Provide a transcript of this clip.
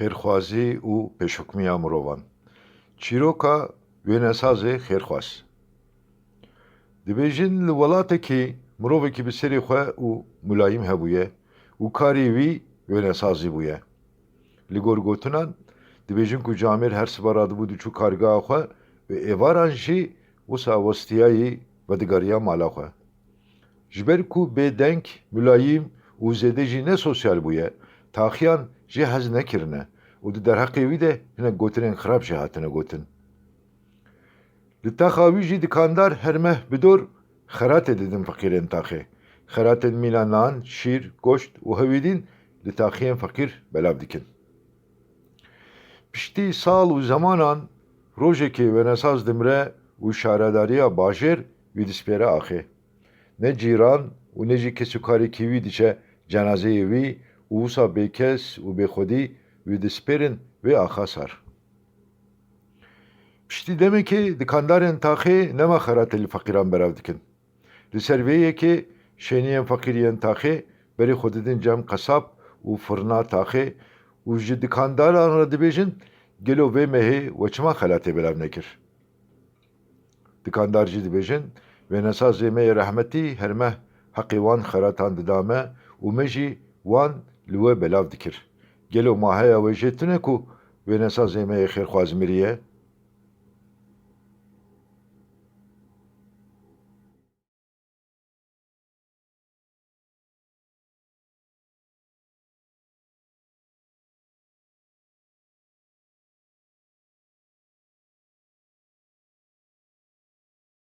خێرخوازی û pêşxukmiya mirovan. Çîroka wênesazê xêrxwaz. Dibêjin li welatekî mirovekî bi serê xwe û mulayîm hebûye û karê wî wênesazî bûye. Li gor gotinan dibêjin ku camêr her sibar radibû diçû kargeha xwe û êvaran jî wisa westiyayî vedigariya mala xwe. Ji ber ku bêdeng, mulayîm û zêde jî ne sosyal bûye, taxiyan jê hez nekirine û di derheqê wî de hinek gotinên xirab jî hatine gotin. Li taxa wî jî dikandar her meh bi dor xeratê didin feqîrên taxê. Xeratên mîna nan, şîr, goşt û hewîdîn li taxiyên feqîr belav dikin. Piştî sal û zemanan rojekê wênesaz dimire û şaredariya bajêr wî dispêre axê. Ne cîran û ne jî kesûkarîkî wî diçe cenazeyê wî û wisa bêkes û bêxwedî wî dispêrin wê axa sar. Piştî demekê dikandarên taxê nema xeratê li feqîran belav dikin. Li ser vê yekê şeniyên feqîr yên taxê berê xwe didin cem qesab û firna taxê û ji dikandaran re dibêjin gelo vê mehê we çima xelatê belav nekir. Dikandar jî dibêjin wênesazê me yê rehmetî her meh heqê wan xeratan dida me û me jî wan li we belav dikir. Gelo ma heya wê jê tune ku wênesazê me yê xêrxwaz miriye?